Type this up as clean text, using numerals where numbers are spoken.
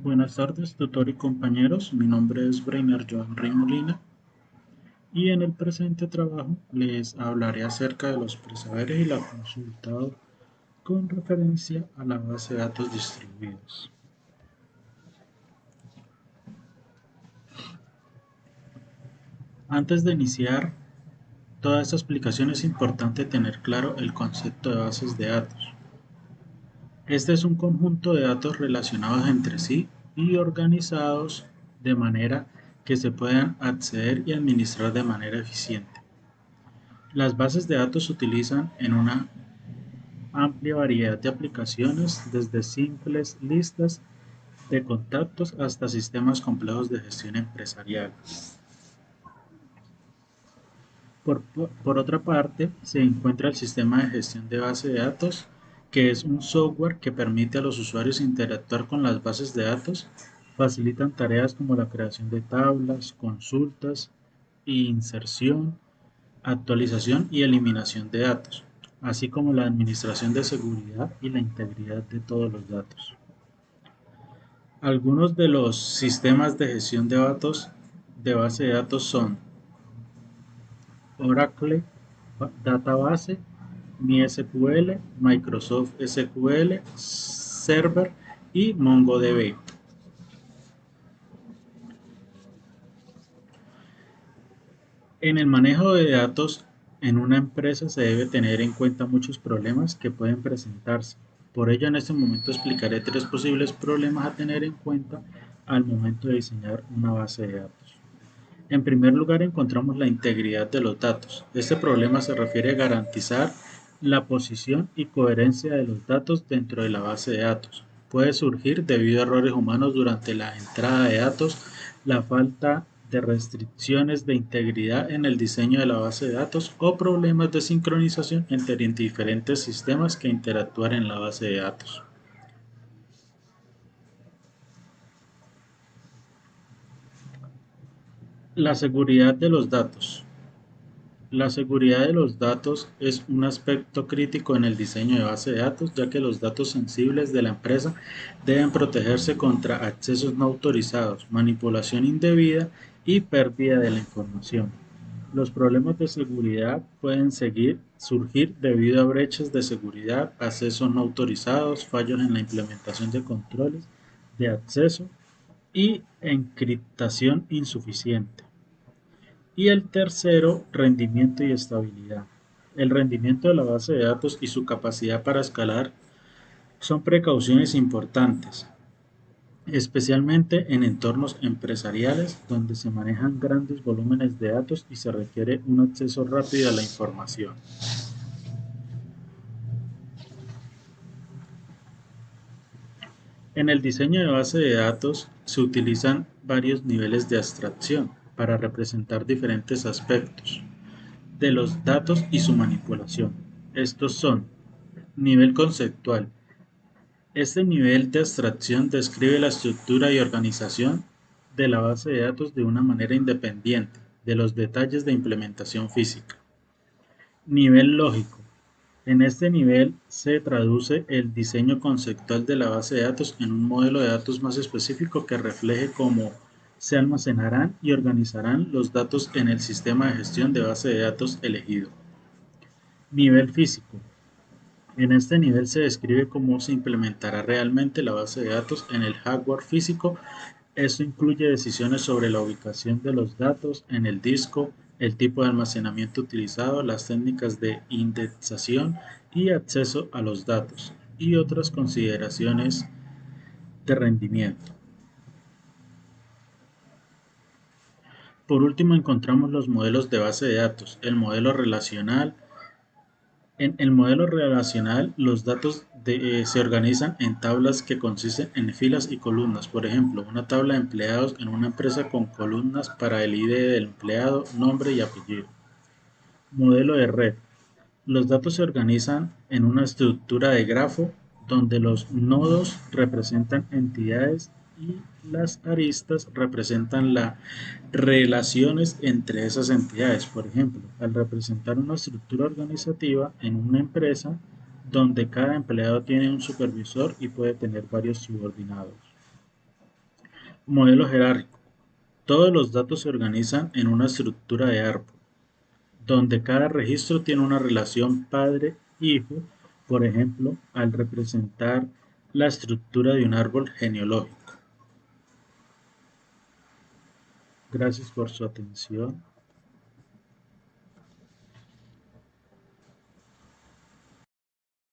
Buenas tardes, tutor y compañeros. Mi nombre es Breiner Joan Rey Molina y en el presente trabajo les hablaré acerca de los presaberes y la consulta con referencia a la base de datos distribuidos. Antes de iniciar toda esta explicación es importante tener claro el concepto de bases de datos. Este es un conjunto de datos relacionados entre sí y organizados de manera que se puedan acceder y administrar de manera eficiente. Las bases de datos se utilizan en una amplia variedad de aplicaciones, desde simples listas de contactos hasta sistemas complejos de gestión empresarial. Por otra parte, se encuentra el sistema de gestión de base de datos, que es un software que permite a los usuarios interactuar con las bases de datos, facilitan tareas como la creación de tablas, consultas, inserción, actualización y eliminación de datos, así como la administración de seguridad y la integridad de todos los datos. Algunos de los sistemas de gestión de datos de base de datos son Oracle Database, MySQL, Microsoft SQL Server y MongoDB. En el manejo de datos en una empresa se debe tener en cuenta muchos problemas que pueden presentarse. Por ello, en este momento explicaré tres posibles problemas a tener en cuenta al momento de diseñar una base de datos. En primer lugar, encontramos la integridad de los datos. Este problema se refiere a garantizar la posición y coherencia de los datos dentro de la base de datos. Puede surgir debido a errores humanos durante la entrada de datos, la falta de restricciones de integridad en el diseño de la base de datos o problemas de sincronización entre diferentes sistemas que interactúan en la base de datos. La seguridad de los datos. La seguridad de los datos es un aspecto crítico en el diseño de base de datos, ya que los datos sensibles de la empresa deben protegerse contra accesos no autorizados, manipulación indebida y pérdida de la información. Los problemas de seguridad pueden surgir debido a brechas de seguridad, accesos no autorizados, fallos en la implementación de controles de acceso y encriptación insuficiente. Y el tercero, rendimiento y estabilidad. El rendimiento de la base de datos y su capacidad para escalar son precauciones importantes, especialmente en entornos empresariales donde se manejan grandes volúmenes de datos y se requiere un acceso rápido a la información. En el diseño de base de datos se utilizan varios niveles de abstracción para representar diferentes aspectos de los datos y su manipulación. Estos son: nivel conceptual. Este nivel de abstracción describe la estructura y organización de la base de datos de una manera independiente de los detalles de implementación física. Nivel lógico. En este nivel se traduce el diseño conceptual de la base de datos en un modelo de datos más específico que refleje cómo se almacenarán y organizarán los datos en el sistema de gestión de base de datos elegido. Nivel físico. En este nivel se describe cómo se implementará realmente la base de datos en el hardware físico. Esto incluye decisiones sobre la ubicación de los datos en el disco, el tipo de almacenamiento utilizado, las técnicas de indexación y acceso a los datos, y otras consideraciones de rendimiento. Por último, encontramos los modelos de base de datos. El modelo relacional. En el modelo relacional, los datos se organizan en tablas que consisten en filas y columnas. Por ejemplo, una tabla de empleados en una empresa con columnas para el ID del empleado, nombre y apellido. Modelo de red. Los datos se organizan en una estructura de grafo donde los nodos representan entidades y las aristas representan las relaciones entre esas entidades. Por ejemplo, al representar una estructura organizativa en una empresa donde cada empleado tiene un supervisor y puede tener varios subordinados. Modelo jerárquico. Todos los datos se organizan en una estructura de árbol, donde cada registro tiene una relación padre-hijo, por ejemplo, al representar la estructura de un árbol genealógico. Gracias por su atención.